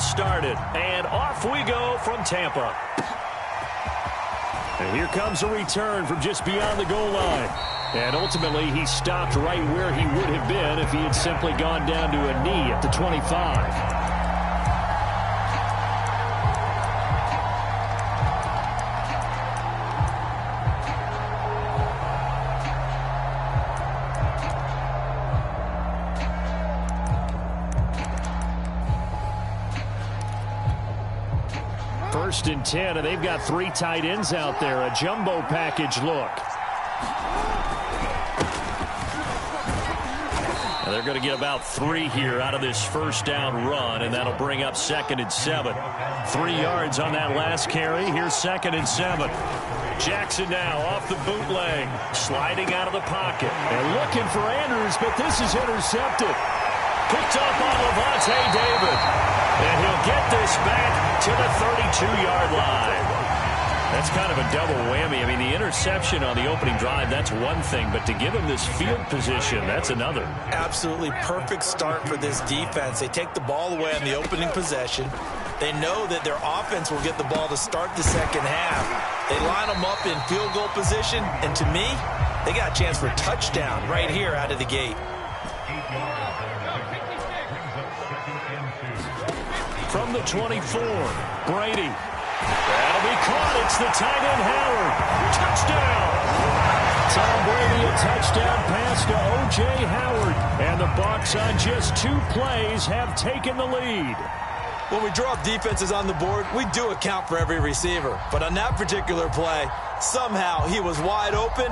just started. And off we go from Tampa. And here comes a return from just beyond the goal line. And ultimately, he stopped right where he would have been if he had simply gone down to a knee at the 25. First and 10, and they've got 3 tight ends out there. A jumbo package look. And they're going to get about 3 here out of this first down run, and that'll bring up 2nd and 7. 3 yards on that last carry. Here's 2nd and 7. Jackson now off the bootleg, sliding out of the pocket. And looking for Andrews, but this is intercepted. Picked up on Levante David. And he'll get this back to the 32-yard line. That's kind of a double whammy. I mean, the interception on the opening drive, that's one thing. But to give him this field position, that's another. Absolutely perfect start for this defense. They take the ball away on the opening possession. They know that their offense will get the ball to start the second half. They line them up in field goal position. And to me, they got a chance for a touchdown right here out of the gate. From the 24, Brady. That'll be caught. It's the tight end, Howard. Touchdown! Tom Brady, a touchdown pass to O.J. Howard. And the Bucs on just 2 plays have taken the lead. When we draw up defenses on the board, we do account for every receiver. But on that particular play, somehow he was wide open,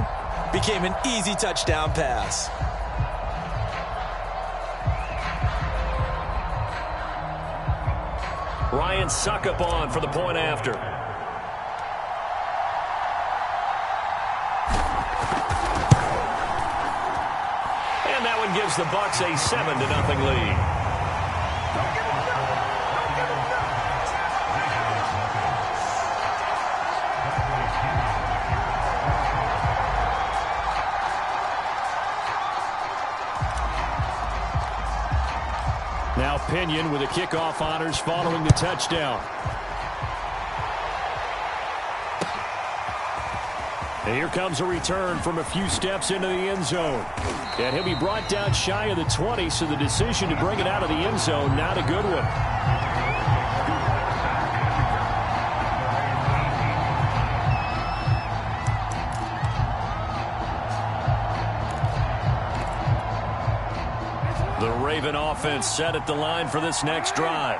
became an easy touchdown pass. Ryan Suckup on for the point after. And that one gives the Bucs a 7-0 lead. Now Pinion with the kickoff honors following the touchdown. And here comes a return from a few steps into the end zone. And he'll be brought down shy of the 20, so the decision to bring it out of the end zone, not a good one. The Raven offense set at the line for this next drive.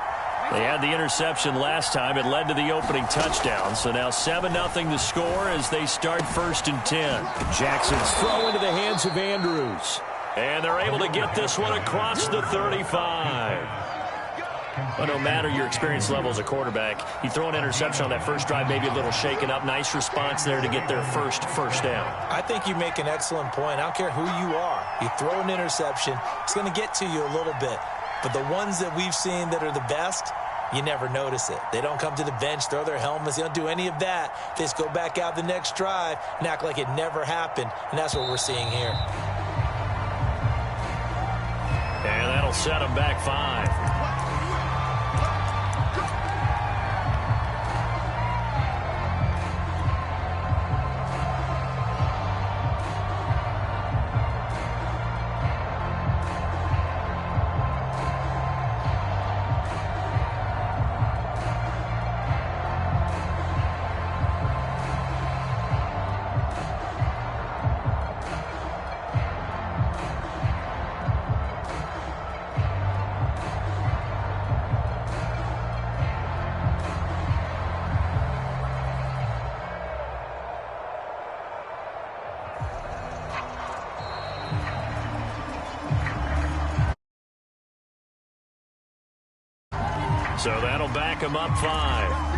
They had the interception last time. It led to the opening touchdown. So now 7-0 the score as they start 1st and 10. Jackson's throw into the hands of Andrews. And they're able to get this one across the 35. But no matter your experience level as a quarterback, you throw an interception on that first drive, maybe a little shaken up. Nice response there to get their first down. I think you make an excellent point. I don't care who you are. You throw an interception, it's going to get to you a little bit. But the ones that we've seen that are the best, you never notice it. They don't come to the bench, throw their helmets. They don't do any of that. They just go back out the next drive and act like it never happened. And that's what we're seeing here. And that'll set them back 5. So that'll back him up 5.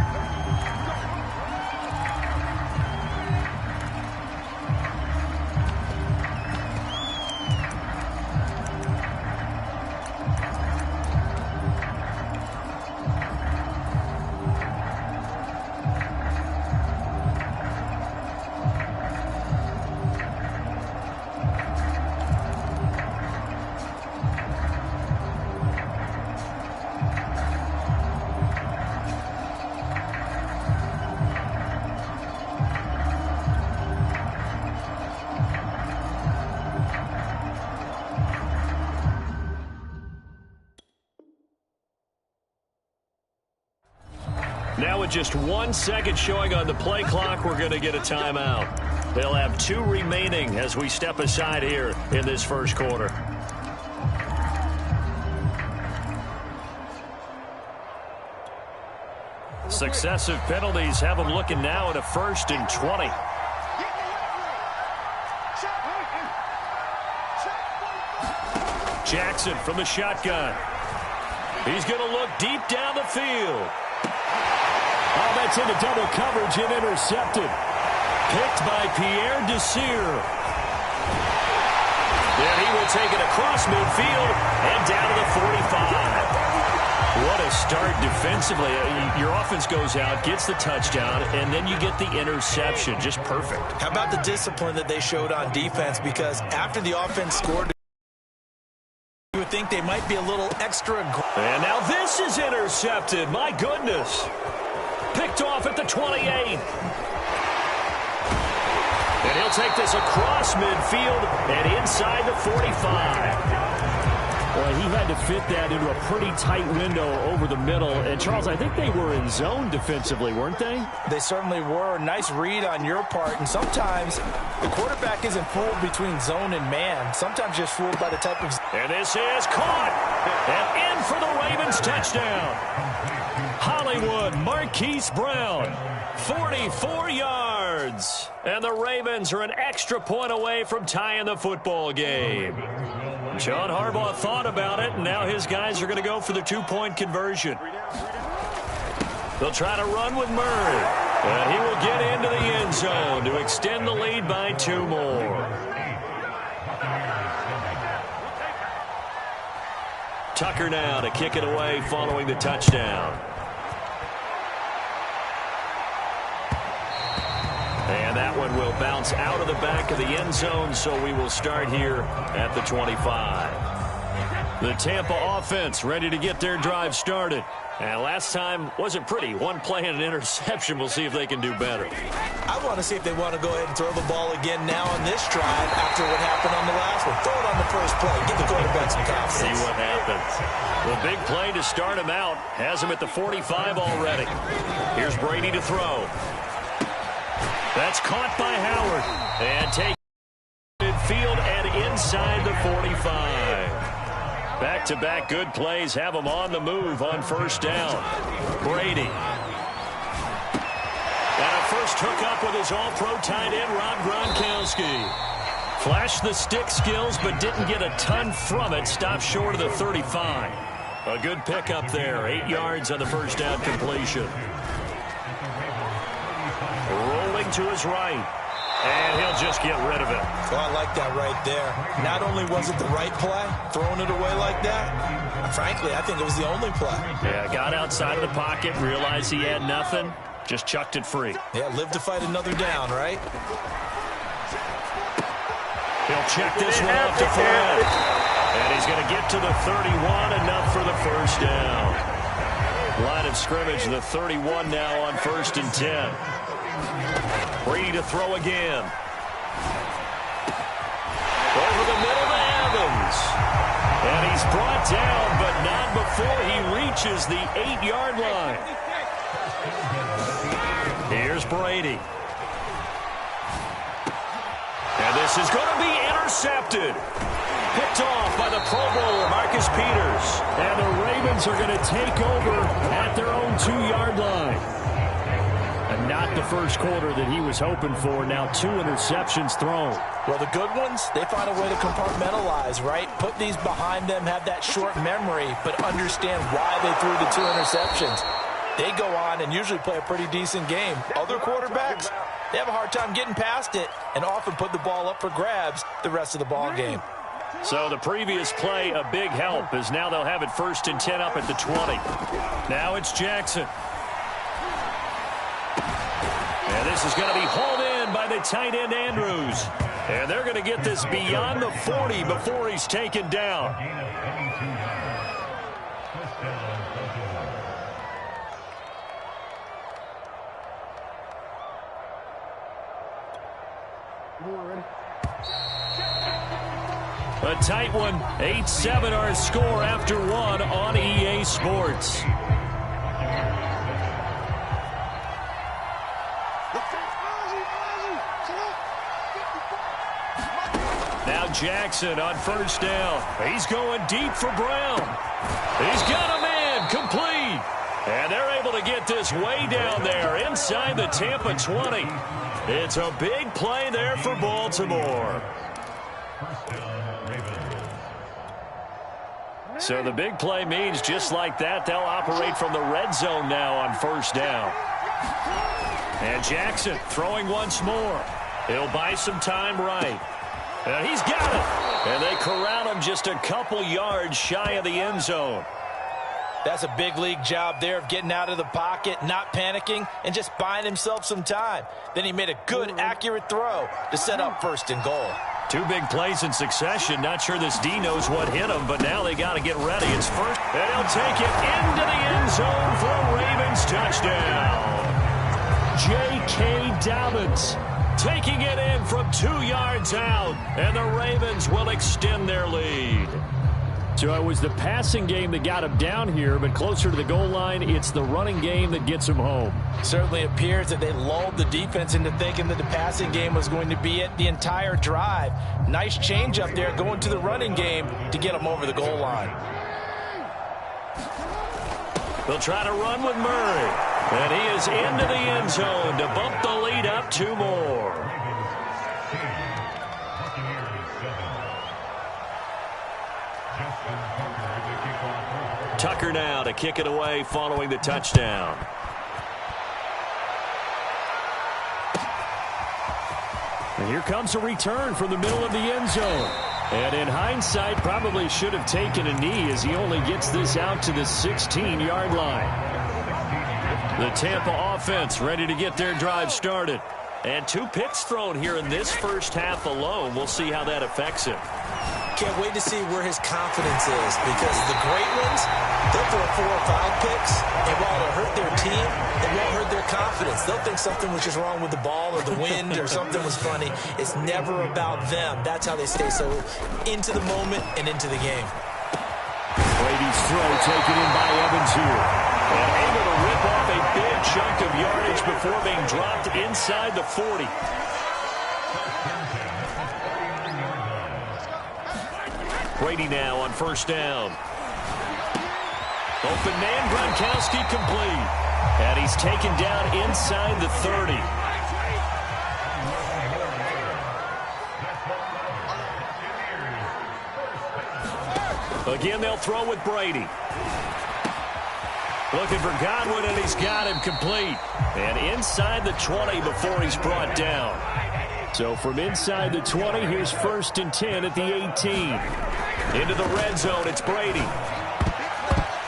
Now with just 1 second showing on the play clock, we're going to get a timeout. They'll have 2 remaining as we step aside here in this first quarter. Successive penalties have them looking now at a 1st and 20. Jackson from the shotgun. He's going to look deep down the field. Oh, that's into double coverage and intercepted. Picked by Pierre Desir. Then he will take it across midfield and down to the 45. What a start defensively. Your offense goes out, gets the touchdown, and then you get the interception. Just perfect. How about the discipline that they showed on defense? Because after the offense scored, you would think they might be a little extra aggressive. And now this is intercepted. My goodness. Picked off at the 28. And he'll take this across midfield and inside the 45. Well, he had to fit that into a pretty tight window over the middle. And, Charles, I think they were in zone defensively, weren't they? They certainly were. Nice read on your part. And sometimes the quarterback isn't fooled between zone and man. Sometimes just fooled by the type of... And this is caught. And in for the Ravens touchdown. Hollywood Marquise Brown, 44 yards. And the Ravens are an extra point away from tying the football game. John Harbaugh thought about it, and now his guys are going to go for the 2-point conversion. They'll try to run with Murray. And he will get into the end zone to extend the lead by 2 more. Tucker now to kick it away following the touchdown. And that one will bounce out of the back of the end zone, so we will start here at the 25. The Tampa offense ready to get their drive started. And last time wasn't pretty. 1 play and an interception. We'll see if they can do better. I want to see if they want to go ahead and throw the ball again now on this drive after what happened on the last one. Throw it on the first play. Give the quarterback some confidence. See what happens. The big play to start him out has him at the 45 already. Here's Brady to throw. That's caught by Howard. And taken midfield and inside the 45. Back-to-back good plays have him on the move on first down. Brady. And a first hookup with his all-pro tight end, Rob Gronkowski. Flashed the stick skills, but didn't get a ton from it. Stopped short of the 35. A good pickup there. 8 yards on the first down completion. Rolling to his right. And he'll just get rid of it. Oh, I like that right there. Not only was it the right play, throwing it away like that, frankly, I think it was the only play. Yeah, got outside of the pocket, realized he had nothing, just chucked it free. Yeah, live to fight another down, right? He'll check this one off to Fred. And he's going to get to the 31, enough for the first down. Line of scrimmage, the 31 now on 1st and 10. Brady to throw again. Over the middle to Evans. And he's brought down, but not before he reaches the 8-yard line. Here's Brady. And this is going to be intercepted. Picked off by the Pro Bowler, Marcus Peters. And the Ravens are going to take over at their own 2-yard line. And not the first quarter that he was hoping for. Now 2 interceptions thrown. Well, the good ones, they find a way to compartmentalize, right? Put these behind them, have that short memory, but understand why they threw the 2 interceptions. They go on and usually play a pretty decent game. Other quarterbacks, they have a hard time getting past it and often put the ball up for grabs the rest of the ball game. So the previous play, a big help, as now they'll have it 1st and 10 up at the 20. Now it's Jackson. And this is going to be hauled in by the tight end Andrews. And they're going to get this beyond the 40 before he's taken down. A tight one, 8-7 our score after 1 on EA Sports. Jackson on first down. He's going deep for Brown. He's got a man complete. And they're able to get this way down there inside the Tampa 20. It's a big play there for Baltimore. So the big play means just like that, they'll operate from the red zone now on first down. And Jackson throwing once more. He'll buy some time right. And he's got it. And they corral him just a couple yards shy of the end zone. That's a big league job there of getting out of the pocket, not panicking, and just buying himself some time. Then he made a good, accurate throw to set up first and goal. Two big plays in succession. Not sure this D knows what hit him, but now they got to get ready. It's first, and he'll take it into the end zone for a Ravens touchdown. J.K. Dobbins taking it in from 2 yards out, and the Ravens will extend their lead. So it was the passing game that got him down here, but closer to the goal line, it's the running game that gets him home. Certainly appears that they lulled the defense into thinking that the passing game was going to be it the entire drive. Nice change up there going to the running game to get him over the goal line. They'll try to run with Murray, and he is into the end zone to bump the lead up 2 more. Tucker now to kick it away following the touchdown. And here comes a return from the middle of the end zone. And in hindsight, probably should have taken a knee as he only gets this out to the 16-yard line. The Tampa offense ready to get their drive started. And 2 picks thrown here in this first half alone. We'll see how that affects him. Can't wait to see where his confidence is, because the great ones, they'll throw 4 or 5 picks, and while it'll hurt their team, it won't hurt their confidence. They'll think something was just wrong with the ball or the wind or something was funny. It's never about them. That's how they stay so into the moment and into the game. Brady's throw taken in by Evans here. And able to rip off a big chunk of yardage before being dropped inside the 40. Brady now on first down. Open man, Gronkowski complete. And he's taken down inside the 30. Again, they'll throw with Brady. Looking for Godwin, and he's got him complete. And inside the 20 before he's brought down. So from inside the 20, here's first and 10 at the 18. Into the red zone, it's Brady.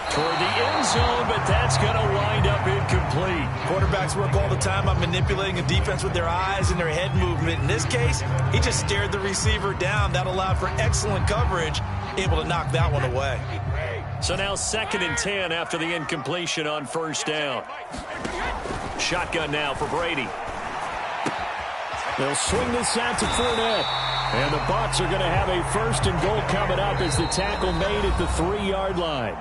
Toward the end zone, but that's going to wind up incomplete. Quarterbacks work all the time on manipulating a defense with their eyes and their head movement. In this case, he just stared the receiver down. That allowed for excellent coverage, able to knock that one away. So now 2nd and 10 after the incompletion on first down. Shotgun now for Brady. They'll swing this out to Fournette. And the Bucs are going to have a first and goal coming up as the tackle made at the 3-yard line.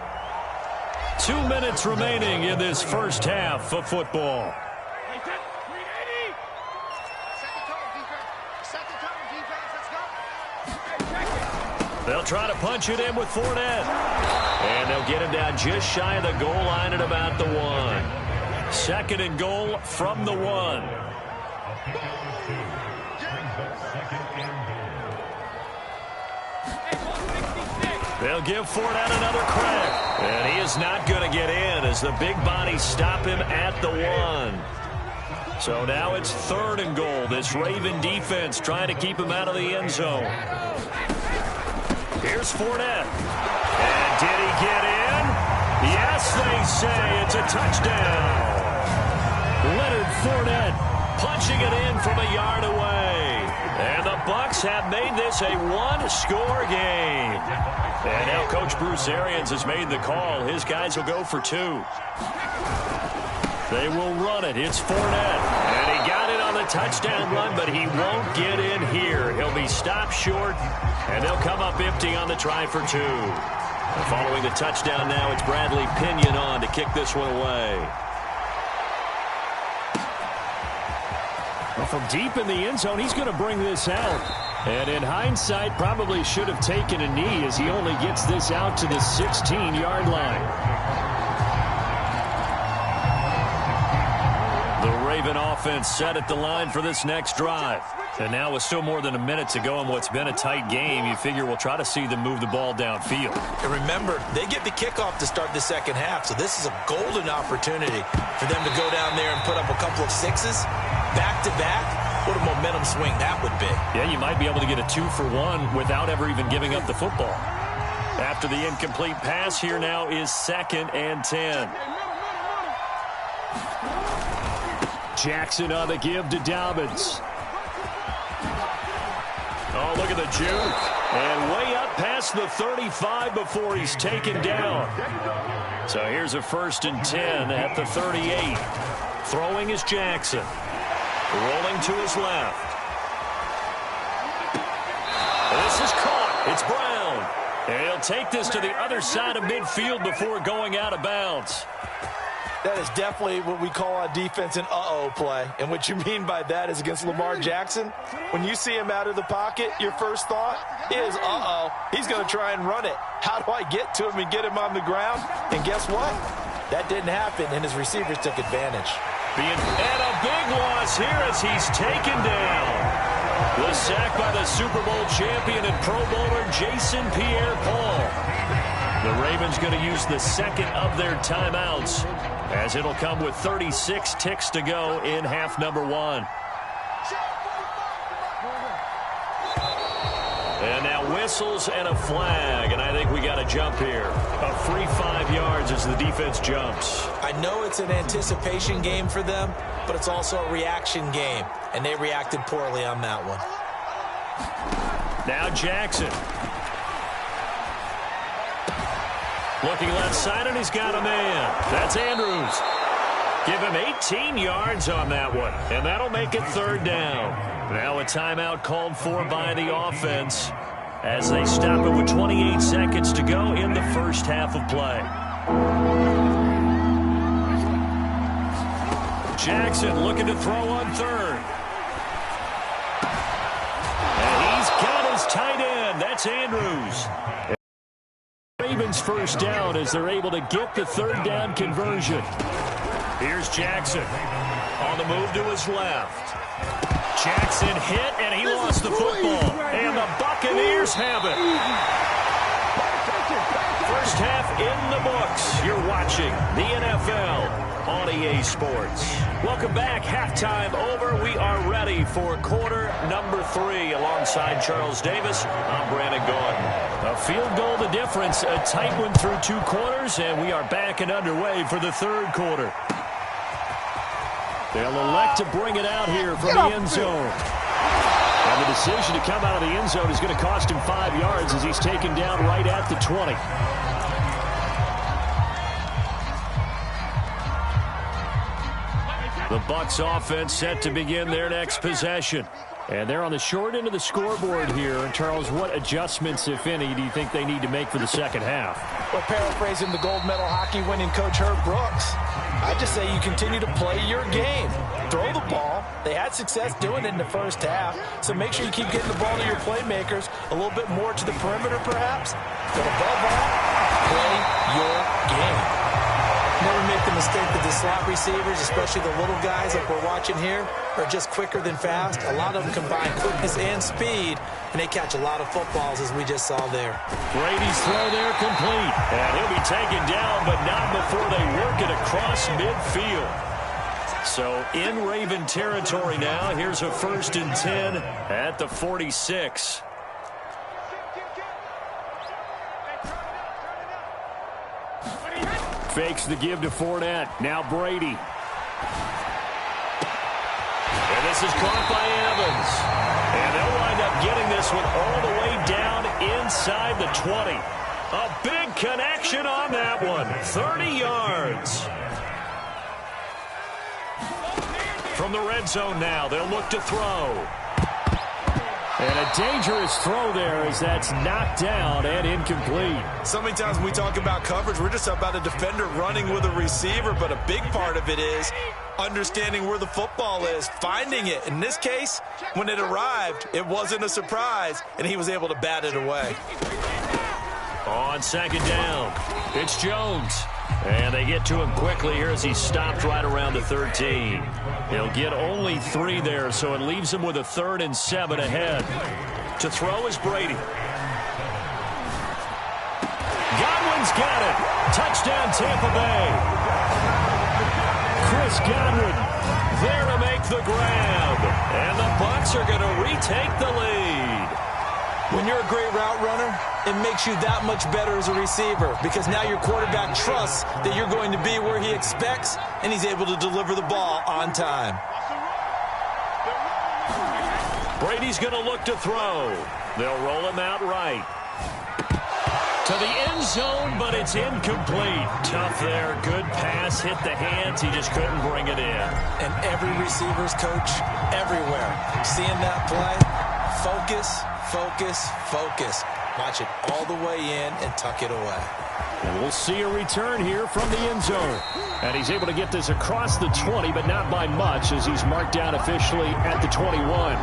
2 minutes remaining in this first half of football. They'll try to punch it in with Fournette. And they'll get him down just shy of the goal line at about the 1. 2nd and goal from the 1. They'll give Fournette another crack. And he is not going to get in as the big bodies stop him at the 1. So now it's 3rd and goal. This Raven defense trying to keep him out of the end zone. Here's Fournette. And did he get in? Yes, they say it's a touchdown. Leonard Fournette punching it in from a yard away. And the Bucs have made this a 1-score game. And now Coach Bruce Arians has made the call. His guys will go for 2. They will run it. It's Fournette. And he got it on the touchdown run, but he won't get in here. He'll be stopped short, and they'll come up empty on the try for 2. And following the touchdown now, it's Bradley Pinion on to kick this one away. Well, from deep in the end zone, he's going to bring this out. And in hindsight, probably should have taken a knee as he only gets this out to the 16-yard line. The Raven offense set at the line for this next drive. And now with still more than a minute to go in what's been a tight game, you figure we'll try to see them move the ball downfield. And remember, they get the kickoff to start the second half, so this is a golden opportunity for them to go down there and put up a couple of sixes back-to-back. What a momentum swing that would be. Yeah, you might be able to get a 2-for-1 without ever even giving up the football. After the incomplete pass, here now is 2nd and 10. Jackson on the give to Dobbins. Oh, look at the juke. And way up past the 35 before he's taken down. So here's a 1st and 10 at the 38. Throwing is Jackson. Rolling to his left. This is caught. It's Brown. And he'll take this to the other side of midfield before going out of bounds. That is definitely what we call on defense an uh-oh play. And what you mean by that is against Lamar Jackson, when you see him out of the pocket, your first thought is, uh-oh, he's going to try and run it. How do I get to him and get him on the ground? And guess what? That didn't happen, and his receivers took advantage. And a big loss here as he's taken down. The sack by the Super Bowl champion and Pro Bowler Jason Pierre-Paul. The Ravens going to use the second of their timeouts, as it'll come with 36 ticks to go in half number 1. And now whistles and a flag, and I think we got a jump here. A free 5 yards as the defense jumps. I know it's an anticipation game for them, but it's also a reaction game, and they reacted poorly on that one. Now Jackson. Looking left side, and he's got a man. That's Andrews. Give him 18 yards on that one, and that'll make it 3rd down. Now a timeout called for by the offense as they stop it with 28 seconds to go in the first half of play. Jackson looking to throw on 3rd. And he's got his tight end. That's Andrews. Ravens first down as they're able to get the 3rd down conversion. Here's Jackson on the move to his left. Jackson hit, and he lost the football. And the Buccaneers have it. First half in the books. You're watching the NFL on EA Sports. Welcome back. Halftime over. We are ready for quarter number 3. Alongside Charles Davis, I'm Brandon Gordon. A field goal the difference. A tight one through 2 quarters, and we are back and underway for the 3rd quarter. They'll elect to bring it out here from the end zone. And the decision to come out of the end zone is going to cost him 5 yards as he's taken down right at the 20. The Bucs offense set to begin their next possession. And they're on the short end of the scoreboard here. And Charles, what adjustments, if any, do you think they need to make for the second half? Well, paraphrasing the gold medal hockey winning coach Herb Brooks, I just say you continue to play your game. Throw the ball. They had success doing it in the first half, so make sure you keep getting the ball to your playmakers a little bit more to the perimeter, perhaps. But above all, play your game. Never make the mistake that the slot receivers, especially the little guys like we're watching here, are just quicker than fast. A lot of them combine quickness and speed, and they catch a lot of footballs, as we just saw there. Brady's throw there complete. And he'll be taken down, but not before they work it across midfield. So in Raven territory now. Here's a 1st and 10 at the 46. Fakes the give to Fournette. Now Brady. And this is caught by Evans. And they'll wind up getting this one all the way down inside the 20. A big connection on that one. 30 yards. From the red zone now, they'll look to throw. And a dangerous throw there as that's knocked down and incomplete. So many times when we talk about coverage, we're just about a defender running with a receiver, but a big part of it is understanding where the football is, finding it. In this case, when it arrived, it wasn't a surprise, and he was able to bat it away. On second down, it's Jones. And they get to him quickly here as he stopped right around the 13. He'll get only 3 there, so it leaves him with a 3rd and 7 ahead. To throw is Brady. Godwin's got it. Touchdown, Tampa Bay. Chris Godwin there to make the grab. And the Bucs are going to retake the lead. When you're a great route runner, it makes you that much better as a receiver because now your quarterback trusts that you're going to be where he expects, and he's able to deliver the ball on time. Brady's going to look to throw. They'll roll him out right. To the end zone, but it's incomplete. Tough there. Good pass. Hit the hands. He just couldn't bring it in. And every receiver's coach everywhere. Seeing that play, focus, focus, focus. Watch it all the way in and tuck it away. And we'll see a return here from the end zone. And he's able to get this across the 20, but not by much as he's marked down officially at the 21.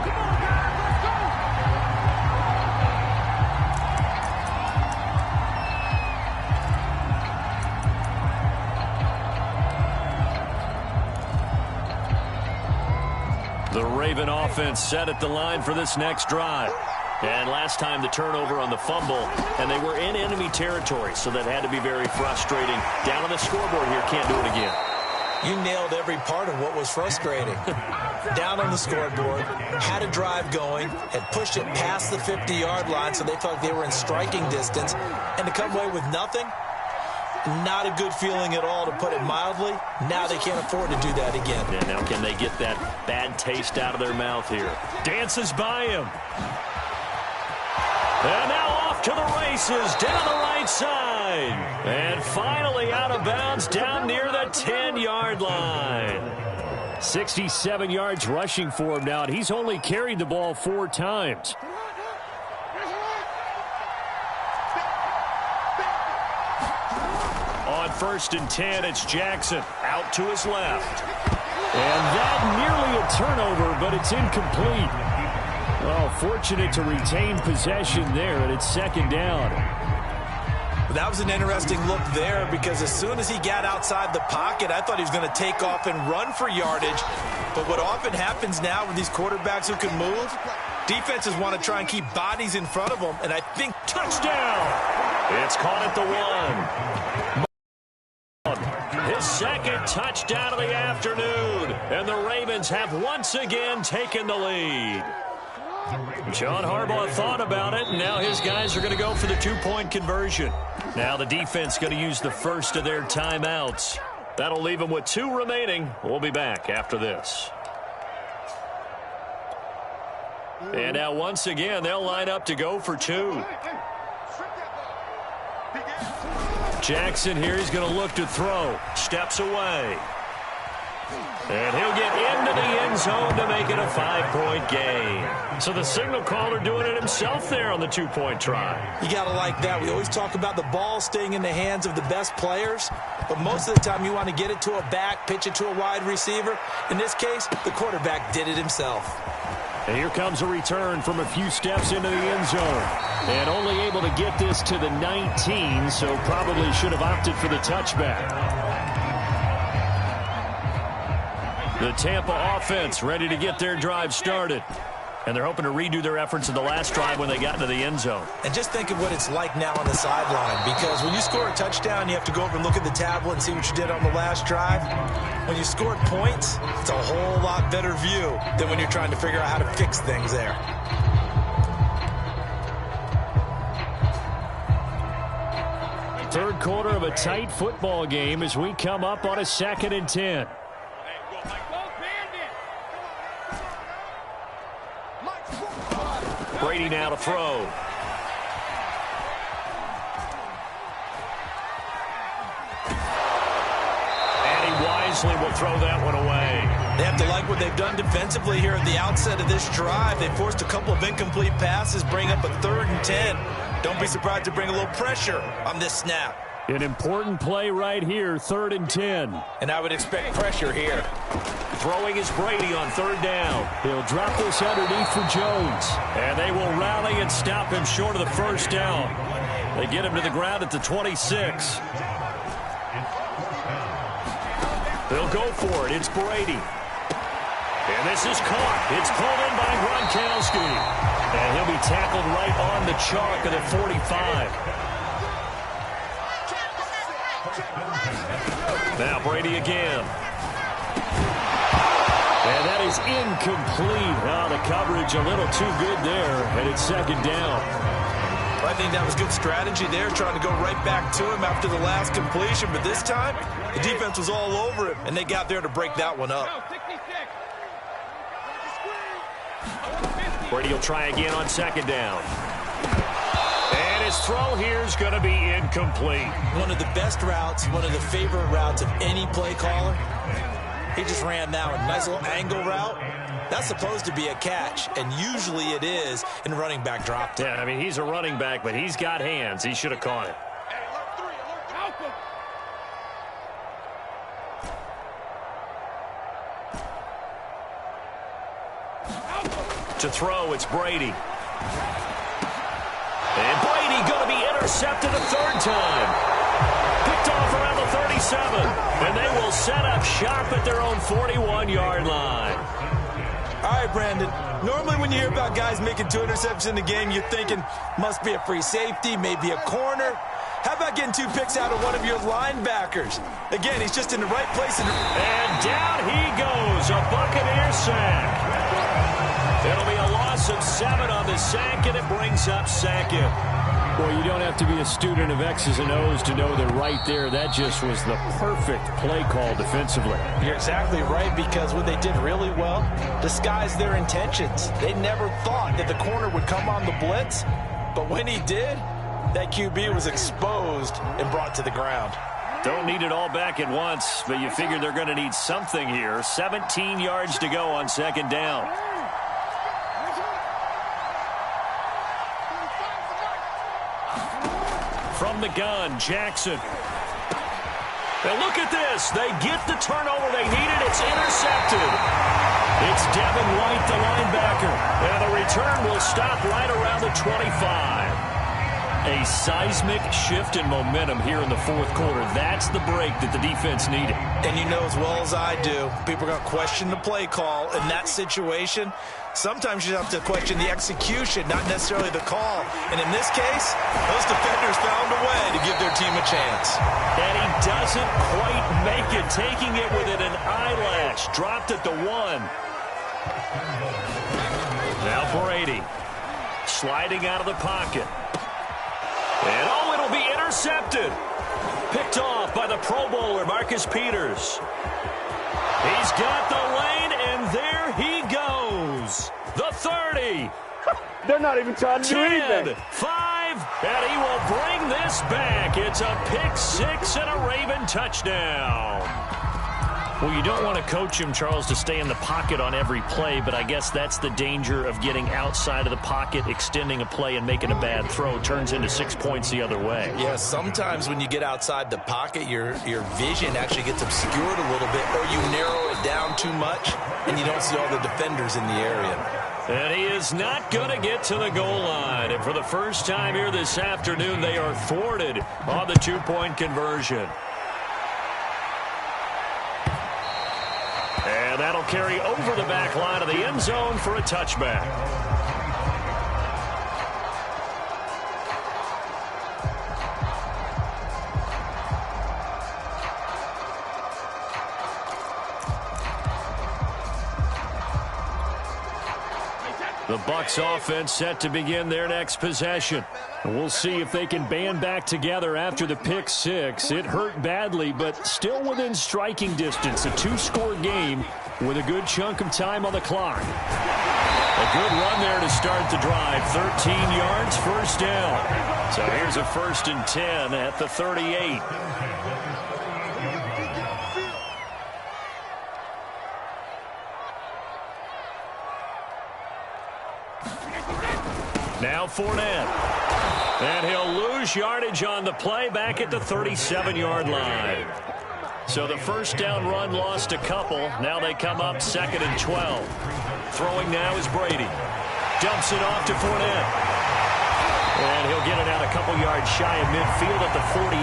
The Raven offense set at the line for this next drive. And last time the turnover on the fumble, and they were in enemy territory, so that had to be very frustrating. Down on the scoreboard here, can't do it again. You nailed every part of what was frustrating. Down on the scoreboard, had a drive going, had pushed it past the 50-yard line, so they felt like they were in striking distance, and to come away with nothing, not a good feeling at all, to put it mildly. Now they can't afford to do that again. Yeah, now can they get that bad taste out of their mouth here? Dances by him. And now off to the races down the right side. And finally out of bounds down near the 10-yard line. 67 yards rushing for him now. And he's only carried the ball 4 times. On 1st and 10, it's Jackson out to his left. And that nearly a turnover, but it's incomplete. Well, fortunate to retain possession there, and it's 2nd down. That was an interesting look there because as soon as he got outside the pocket, I thought he was going to take off and run for yardage. But what often happens now with these quarterbacks who can move, defenses want to try and keep bodies in front of them, and I think touchdown. It's caught at the 1. His 2nd touchdown of the afternoon, and the Ravens have once again taken the lead. John Harbaugh thought about it, and now his guys are going to go for the 2-point conversion. Now the defense going to use the first of their timeouts. That'll leave them with 2 remaining. We'll be back after this. And now once again, they'll line up to go for 2. Jackson here, he's going to look to throw. Steps away. And he'll get into the end zone to make it a 5-point game. So the signal caller doing it himself there on the 2-point try. You got to like that. We always talk about the ball staying in the hands of the best players, but most of the time you want to get it to a back, pitch it to a wide receiver. In this case, the quarterback did it himself. And here comes a return from a few steps into the end zone. And only able to get this to the 19, so probably should have opted for the touchback. The Tampa offense ready to get their drive started. And they're hoping to redo their efforts in the last drive when they got into the end zone. And just think of what it's like now on the sideline, because when you score a touchdown, you have to go over and look at the tablet and see what you did on the last drive. When you scored points, it's a whole lot better view than when you're trying to figure out how to fix things there. Third quarter of a tight football game as we come up on a 2nd and 10. Brady now to throw. And he wisely will throw that one away. They have to like what they've done defensively here at the outset of this drive. They forced a couple of incomplete passes, bring up a 3rd and 10. Don't be surprised to bring a little pressure on this snap. An important play right here, 3rd and 10. And I would expect pressure here. Throwing is Brady on 3rd down. He'll drop this underneath for Jones. And they will rally and stop him short of the 1st down. They get him to the ground at the 26. They'll go for it. It's Brady. And this is caught. It's pulled in by Gronkowski. And he'll be tackled right on the chalk of the 45. Now Brady again. And that is incomplete. Oh, the coverage a little too good there. And it's 2nd down. I think that was good strategy there, trying to go right back to him after the last completion. But this time, the defense was all over him, and they got there to break that one up. Brady will try again on 2nd down. And his throw here is going to be incomplete. One of the best routes, one of the favorite routes of any play caller. He just ran that one. Nice little angle route. That's supposed to be a catch, and usually it is in running back drop. Yeah, I mean, he's a running back, but he's got hands. He should have caught it. To throw, it's Brady. And Brady going to be intercepted a 3rd time. Picked off around the 37. And they will set up shop at their own 41-yard line. All right, Brandon. Normally when you hear about guys making 2 interceptions in the game, you're thinking must be a free safety, maybe a corner. How about getting 2 picks out of one of your linebackers? Again, he's just in the right place. And down he goes. A Buccaneer sack. It'll be a loss of 7 on the sack, and it brings up 2nd. Well, you don't have to be a student of X's and O's to know that right there, that just was the perfect play call defensively. You're exactly right, because what they did really well, disguised their intentions. They never thought that the corner would come on the blitz, but when he did, that QB was exposed and brought to the ground. Don't need it all back at once, but you figure they're going to need something here. 17 yards to go on 2nd down. From the gun, Jackson. Now look at this. They get the turnover they needed. It's intercepted. It's Devin White, the linebacker. And the return will stop right around the 25. A seismic shift in momentum here in the 4th quarter. That's the break that the defense needed. And you know as well as I do, people are going to question the play call in that situation. Sometimes you have to question the execution, not necessarily the call. And in this case, those defenders found a way to give their team a chance. And he doesn't quite make it, taking it within an eyelash. Dropped at the 1. Now Brady sliding out of the pocket. And oh, it'll be intercepted. Picked off by the Pro Bowler, Marcus Peters. He's got the lane, and there he goes. The 30. They're not even trying to do anything. 5, and he will bring this back. It's a pick 6 and a Raven touchdown. Well, you don't want to coach him, Charles, to stay in the pocket on every play, but I guess that's the danger of getting outside of the pocket, extending a play, and making a bad throw. Turns into 6 points the other way. Yeah, sometimes when you get outside the pocket, your vision actually gets obscured a little bit, or you narrow it down too much, and you don't see all the defenders in the area. And he is not going to get to the goal line. And for the first time here this afternoon, they are thwarted on the 2-point conversion. And that'll carry over the back line of the end zone for a touchback. The Bucs offense set to begin their next possession. And we'll see if they can band back together after the pick 6. It hurt badly, but still within striking distance. A 2-score game with a good chunk of time on the clock. A good run there to start the drive. 13 yards, 1st down. So here's a 1st and 10 at the 38. Now Fournette. And he'll lose yardage on the play back at the 37-yard line. So the first down run lost a couple. Now they come up 2nd and 12. Throwing now is Brady. Dumps it off to Fournette. And he'll get it out a couple yards shy of midfield at the 48.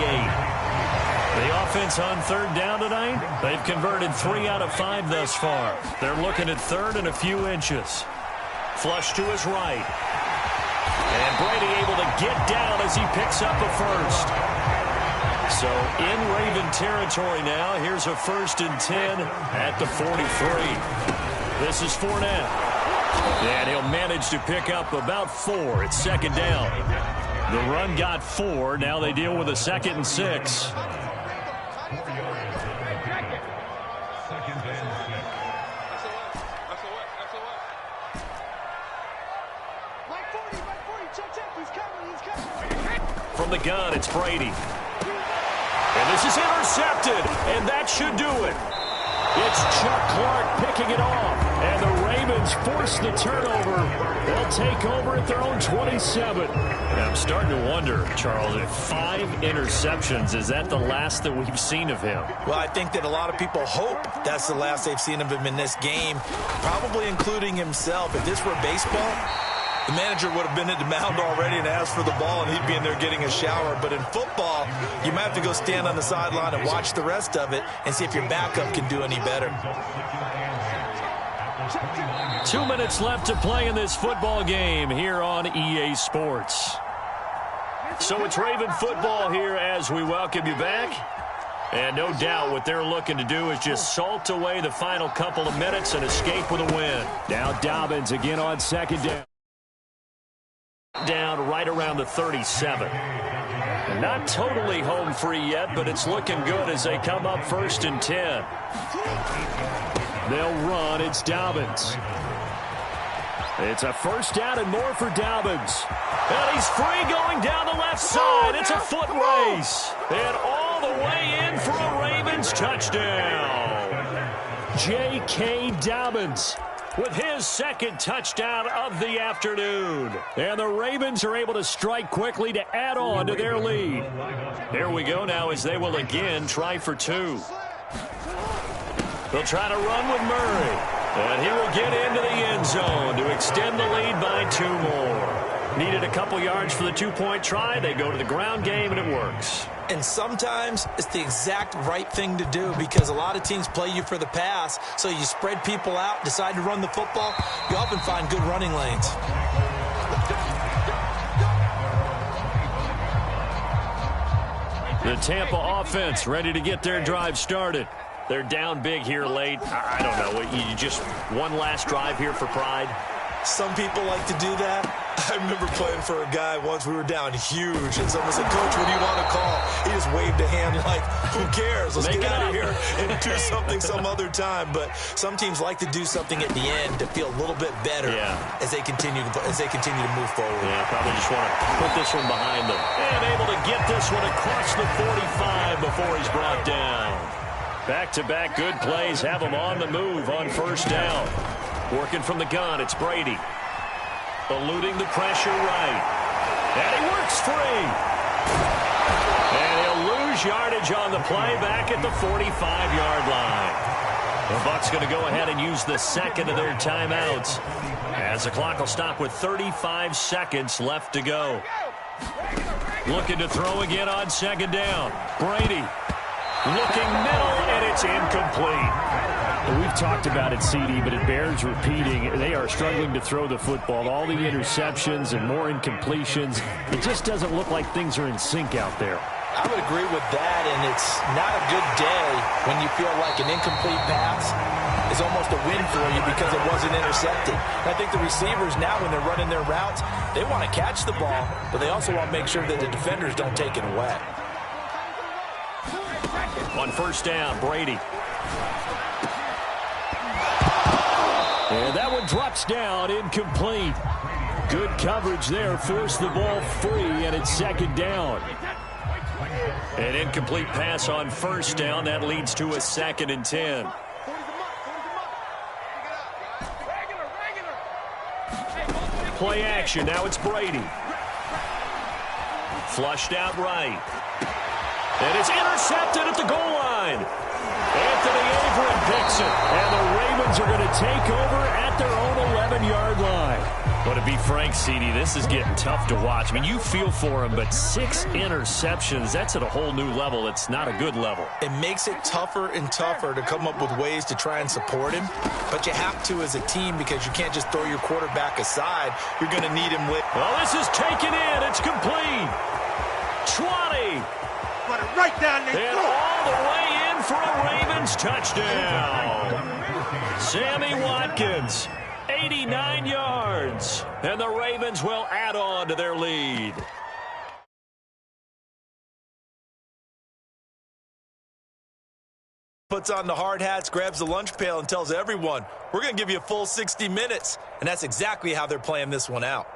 The offense on 3rd down tonight, they've converted 3 out of 5 thus far. They're looking at 3rd and a few inches. Flush to his right. And Brady able to get down as he picks up a first. So in Raven territory now. Here's a 1st and 10 at the 43. This is Fournette. And he'll manage to pick up about 4. It's 2nd down. The run got 4. Now they deal with a 2nd and 6. From the gun, it's Brady. And this is intercepted, and that should do it. It's Chuck Clark picking it off, and the Ravens force the turnover. They'll take over at their own 27. And I'm starting to wonder, Charles, if 5 interceptions, is that the last that we've seen of him? Well, I think that a lot of people hope that's the last they've seen of him in this game, probably including himself. If this were baseball, the manager would have been at the mound already and asked for the ball, and he'd be in there getting a shower. But in football, you might have to go stand on the sideline and watch the rest of it and see if your backup can do any better. 2 minutes left to play in this football game here on EA Sports. So it's Raven football here as we welcome you back. And no doubt what they're looking to do is just salt away the final couple of minutes and escape with a win. Now Dobbins again on 2nd down. Down right around the 37. Not totally home free yet, but it's looking good as they come up 1st and 10. They'll run. It's Dobbins. It's a 1st down and more for Dobbins. And he's free going down the left side. It's a foot race. And all the way in for a Ravens touchdown. J.K. Dobbins with his 2nd touchdown of the afternoon. And the Ravens are able to strike quickly to add on to their lead. Here we go now as they will again try for 2. They'll try to run with Murray. And he will get into the end zone to extend the lead by 2 more. Needed a couple yards for the 2-point try. They go to the ground game, and it works. And sometimes it's the exact right thing to do because a lot of teams play you for the pass, so you spread people out, decide to run the football. You often find good running lanes. The Tampa offense ready to get their drive started. They're down big here late. I don't know. You just one last drive here for pride? Some people like to do that. I remember playing for a guy once. We were down huge, and someone said, "Coach, what do you want to call?" He just waved a hand like, "Who cares? Let's get out of here and do something some other time." But some teams like to do something at the end to feel a little bit better as they continue to move forward. Yeah, probably just want to put this one behind them. And able to get this one across the 45 before he's brought down. Back-to-back good plays have him on the move on 1st down. Working from the gun, it's Brady. Eluding the pressure right. And he works free. And he'll lose yardage on the play back at the 45-yard line. The Bucs going to go ahead and use the 2nd of their timeouts as the clock will stop with 35 seconds left to go. Looking to throw again on 2nd down. Brady looking middle, and it's incomplete. We've talked about it, CD, but it bears repeating. They are struggling to throw the football. All the interceptions and more incompletions. It just doesn't look like things are in sync out there. I would agree with that, and it's not a good day when you feel like an incomplete pass is almost a win for you because it wasn't intercepted. And I think the receivers now, when they're running their routes, they want to catch the ball, but they also want to make sure that the defenders don't take it away. On 1st down, Brady. And that one drops down, incomplete. Good coverage there, forced the ball free, and it's 2nd down. An incomplete pass on 1st down. That leads to a 2nd and 10. Play action. Now it's Brady. Flushed out right. And it's intercepted at the goal line. Anthony Averett picks it. And the Ravens are going to take over at their own 11-yard line. But to be frank, CD, this is getting tough to watch. I mean, you feel for him, but 6 interceptions, that's at a whole new level. It's not a good level. It makes it tougher and tougher to come up with ways to try and support him. But you have to as a team because you can't just throw your quarterback aside. You're going to need him with. Well, this is taken in. It's complete. 20. Put it right down there. And all the way in for a Ravens touchdown. Sammy Watkins, 89 yards. And the Ravens will add on to their lead. Puts on the hard hats, grabs the lunch pail, and tells everyone, we're going to give you a full 60 minutes. And that's exactly how they're playing this one out.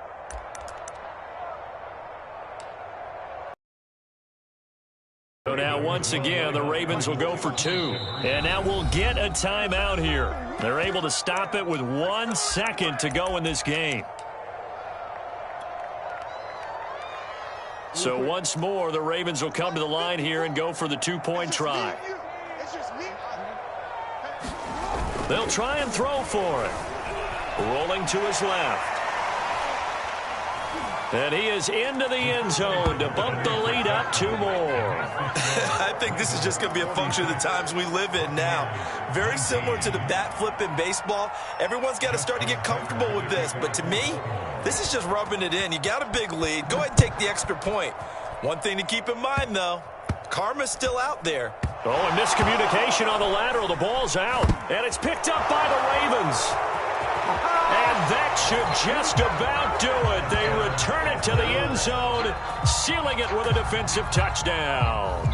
So now, once again, the Ravens will go for 2. And now we'll get a timeout here. They're able to stop it with 1 second to go in this game. So once more, the Ravens will come to the line here and go for the 2-point try. They'll try and throw for it. Rolling to his left. And he is into the end zone to bump the lead up 2 more. I think this is just going to be a function of the times we live in now. Very similar to the bat flip in baseball. Everyone's got to start to get comfortable with this. But to me, this is just rubbing it in. You got a big lead. Go ahead and take the extra point. One thing to keep in mind, though, karma's still out there. Oh, and miscommunication on the lateral. The ball's out. And it's picked up by the Ravens. And that should just about do it. They return it to the end zone, sealing it with a defensive touchdown.